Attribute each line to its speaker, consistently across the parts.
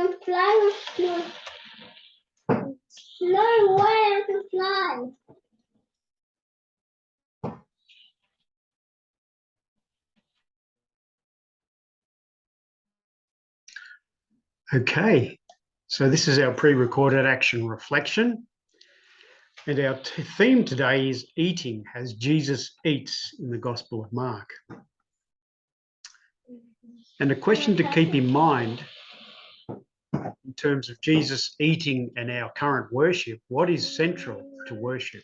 Speaker 1: can fly with no way I can fly.
Speaker 2: Okay, so this is our pre-recorded action reflection. And our theme today is eating as Jesus eats in the Gospel of Mark. And a question to keep in mind in terms of Jesus eating and our current worship, what is central to worship?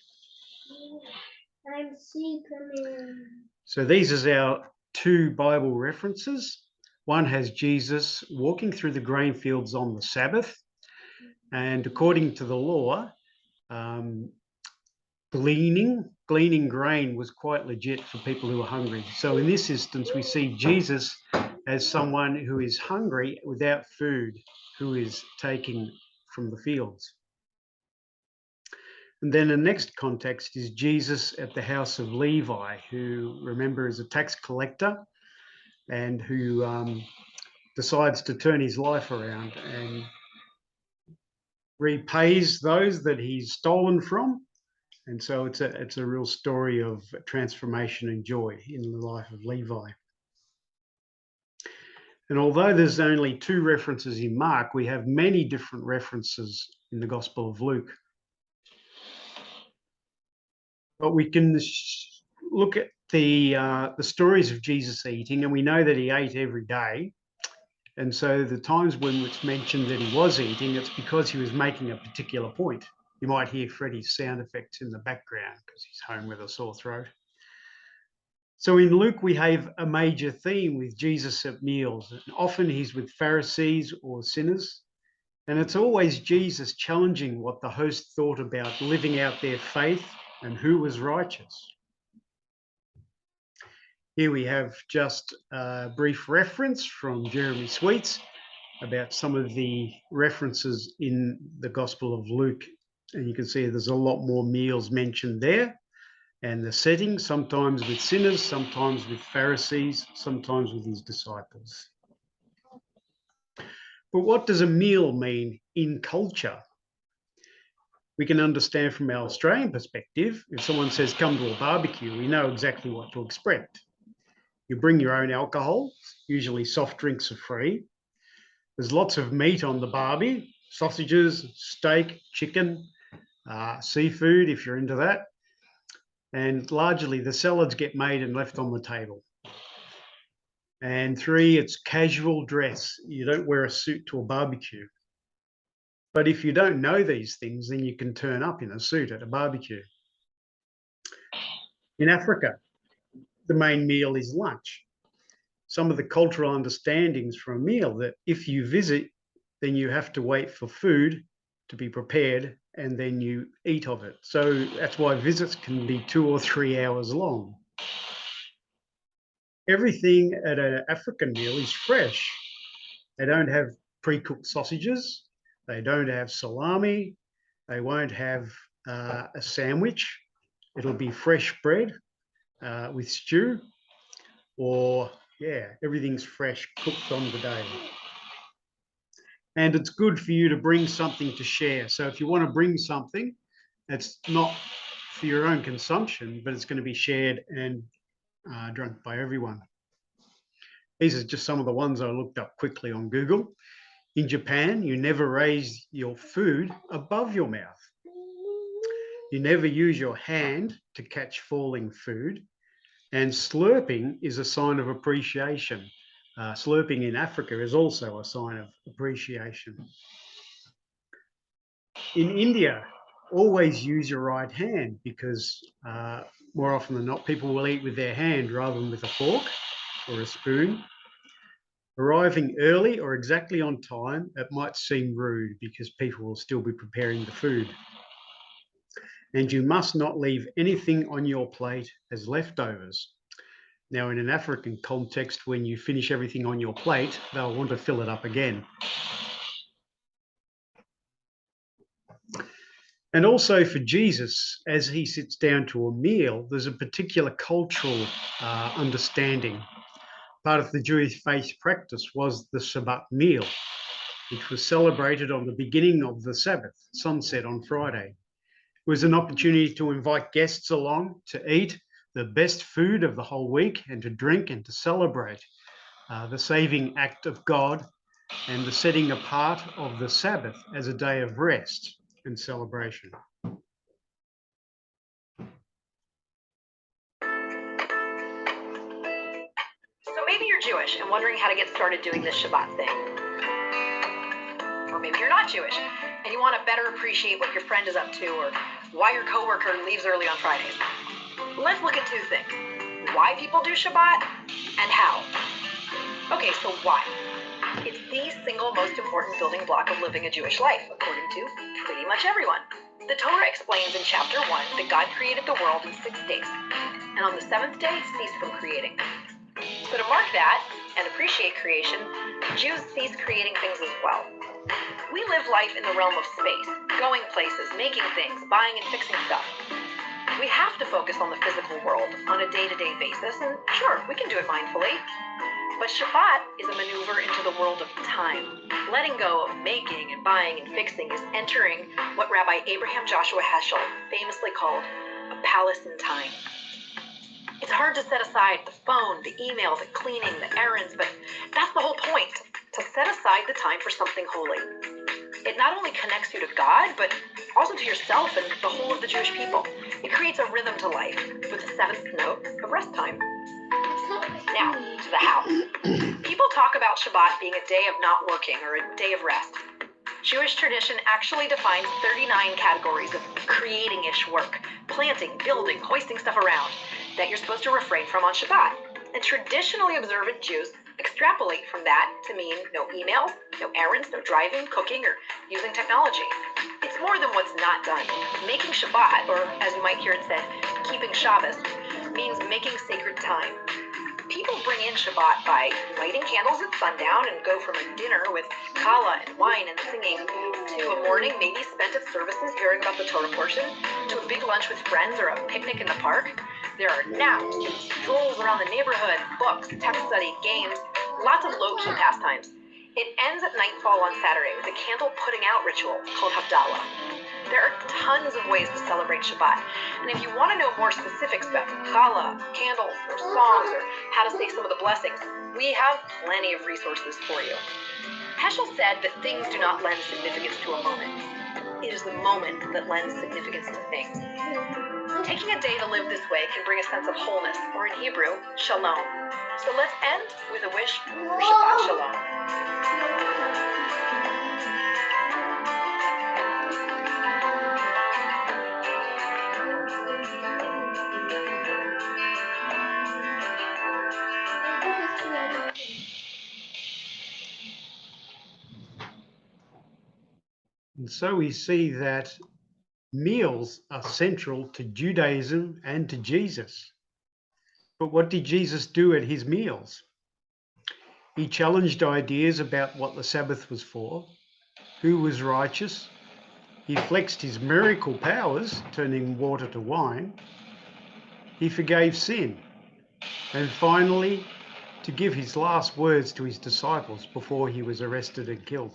Speaker 1: I'm Superman.
Speaker 2: So these are our two Bible references. One has Jesus walking through the grain fields on the Sabbath, and according to the law, gleaning grain was quite legit for people who were hungry. So in this instance, we see Jesus as someone who is hungry without food, who is taking from the fields. And then the next context is Jesus at the house of Levi, who, remember, is a tax collector and who decides to turn his life around and repays those that he's stolen from. And so it's a real story of transformation and joy in the life of Levi. And although there's only two references in Mark, we have many different references in the Gospel of Luke. But we can look at the stories of Jesus eating, and we know that he ate every day. And so the times when it's mentioned that he was eating, it's because he was making a particular point. You might hear Freddie's sound effects in the background because he's home with a sore throat. So in Luke, we have a major theme with Jesus at meals. And often he's with Pharisees or sinners. And it's always Jesus challenging what the host thought about living out their faith and who was righteous. Here we have just a brief reference from Jeremy Sweets about some of the references in the Gospel of Luke. And you can see there's a lot more meals mentioned there. And the setting, sometimes with sinners, sometimes with Pharisees, sometimes with his disciples. But what does a meal mean in culture? We can understand from our Australian perspective, if someone says, come to a barbecue, we know exactly what to expect. You bring your own alcohol, usually soft drinks are free. There's lots of meat on the barbie, sausages, steak, chicken, seafood, if you're into that. And largely the salads get made and left on the table. And 3, it's casual dress. You don't wear a suit to a barbecue. But if you don't know these things, then you can turn up in a suit at a barbecue. In Africa, the main meal is lunch. Some of the cultural understandings for a meal that if you visit, then you have to wait for food to be prepared and then you eat of it. So that's why visits can be 2 or 3 hours long. Everything at an African meal is fresh. They don't have pre-cooked sausages. They don't have salami. They won't have a sandwich. It'll be fresh bread with stew, or everything's fresh, cooked on the day. And it's good for you to bring something to share. So if you want to bring something, it's not for your own consumption, but it's going to be shared and drunk by everyone. These are just some of the ones I looked up quickly on Google. In Japan, you never raise your food above your mouth. You never use your hand to catch falling food. And slurping is a sign of appreciation. Slurping in Africa is also a sign of appreciation. In India, always use your right hand because more often than not, people will eat with their hand rather than with a fork or a spoon. Arriving early or exactly on time, it might seem rude because people will still be preparing the food. And you must not leave anything on your plate as leftovers. Now, in an African context, when you finish everything on your plate, they'll want to fill it up again. And also for Jesus, as he sits down to a meal, there's a particular cultural understanding. Part of the Jewish faith practice was the Shabbat meal. which was celebrated on the beginning of the Sabbath, sunset on Friday. It was an opportunity to invite guests along to eat the best food of the whole week and to drink and to celebrate the saving act of God and the setting apart of the Sabbath as a day of rest and celebration.
Speaker 3: So maybe you're Jewish and wondering how to get started doing this Shabbat thing. Or maybe you're not Jewish and you want to better appreciate what your friend is up to or why your coworker leaves early on Fridays. Let's look at two things. Why people do Shabbat and how. Okay, so why? It's the single most important building block of living a Jewish life, according to pretty much everyone. The Torah explains in chapter 1 that God created the world in 6 days, and on the 7th day ceased from creating. So to mark that and appreciate creation, Jews cease creating things as well. We live life in the realm of space, going places, making things, buying and fixing stuff. We have to focus on the physical world on a day-to-day basis, and sure, we can do it mindfully. But Shabbat is a maneuver into the world of time. Letting go of making and buying and fixing is entering what Rabbi Abraham Joshua Heschel famously called a palace in time. It's hard to set aside the phone, the email, the cleaning, the errands, but that's the whole point, to set aside the time for something holy. It not only connects you to God, but also to yourself and the whole of the Jewish people. It creates a rhythm to life with the seventh note of rest time. Now, to the how. People talk about Shabbat being a day of not working or a day of rest. Jewish tradition actually defines 39 categories of creating-ish work, planting, building, hoisting stuff around, that you're supposed to refrain from on Shabbat. And traditionally observant Jews extrapolate from that to mean no emails, no errands, no driving, cooking, or using technology. It's more than what's not done. Making Shabbat, or as you might hear it said, keeping Shabbos, means making sacred time. People bring in Shabbat by lighting candles at sundown and go from a dinner with challah and wine and singing to a morning maybe spent at services hearing about the Torah portion, to a big lunch with friends or a picnic in the park. There are naps, strolls around the neighborhood, books, text study, games, lots of low-key pastimes. It ends at nightfall on Saturday with a candle putting out ritual called Havdalah. There are tons of ways to celebrate Shabbat, and if you want to know more specifics about challah, candles, or songs, or how to say some of the blessings, we have plenty of resources for you. Heschel said that things do not lend significance to a moment. It is the moment that lends significance to things. Taking a day to live this way can bring a sense of wholeness, or in Hebrew, shalom. So let's end with a wish for Shabbat Shalom.
Speaker 2: And so we see that meals are central to Judaism and to Jesus. But what did Jesus do at his meals? He challenged ideas about what the Sabbath was for, who was righteous. He flexed his miracle powers, turning water to wine. He forgave sin. And finally, to give his last words to his disciples before he was arrested and killed.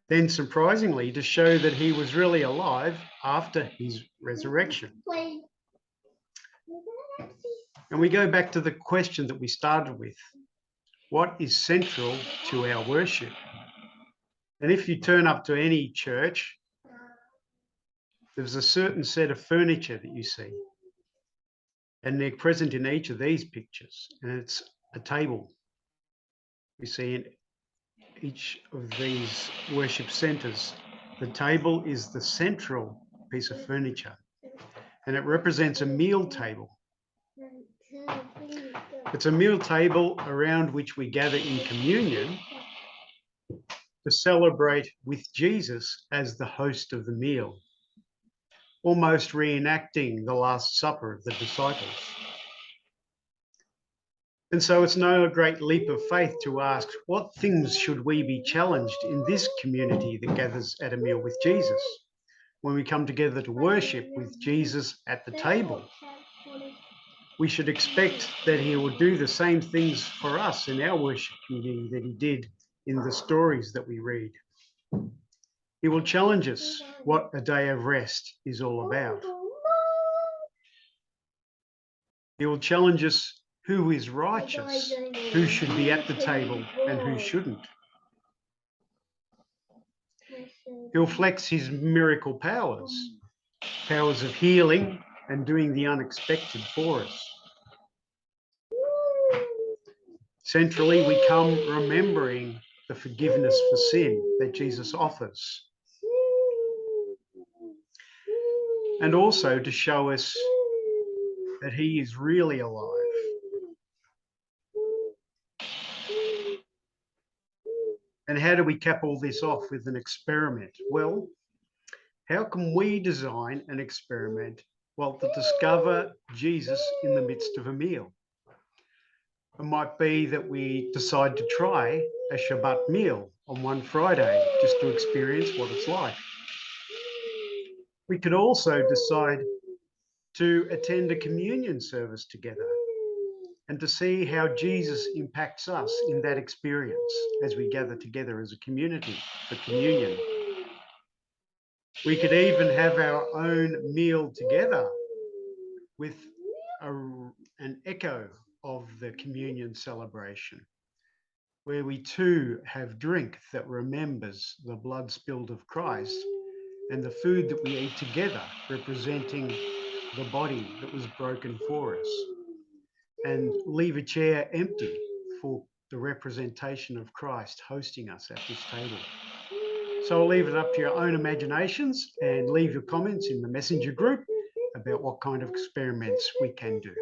Speaker 2: Then, surprisingly, to show that he was really alive after his resurrection. And we go back to the question that we started with. What is central to our worship? And if you turn up to any church, there's a certain set of furniture that you see. And they're present in each of these pictures. And it's a table. We see in each of these worship centers, the table is the central piece of furniture. And it represents a meal table. It's a meal table around which we gather in communion to celebrate with Jesus as the host of the meal, almost reenacting the Last Supper of the disciples. And so it's no great leap of faith to ask, what things should we be challenged in this community that gathers at a meal with Jesus? When we come together to worship with Jesus at the table, we should expect that he will do the same things for us in our worship community that he did in the stories that we read. He will challenge us what a day of rest is all about. He will challenge us who is righteous, who should be at the table and who shouldn't. He'll flex his miracle powers, powers of healing and doing the unexpected for us. Centrally, we come remembering the forgiveness for sin that Jesus offers, and also to show us that he is really alive. And how do we cap all this off with an experiment? Well, how can we design an experiment, well, to discover Jesus in the midst of a meal? It might be that we decide to try a Shabbat meal on one Friday just to experience what it's like. We could also decide to attend a communion service together and to see how Jesus impacts us in that experience as we gather together as a community for communion. We could even have our own meal together with an echo of the communion celebration, where we too have drink that remembers the blood spilled of Christ and the food that we eat together, representing the body that was broken for us, and leave a chair empty for the representation of Christ hosting us at this table. So I'll leave it up to your own imaginations and leave your comments in the messenger group about what kind of experiments we can do.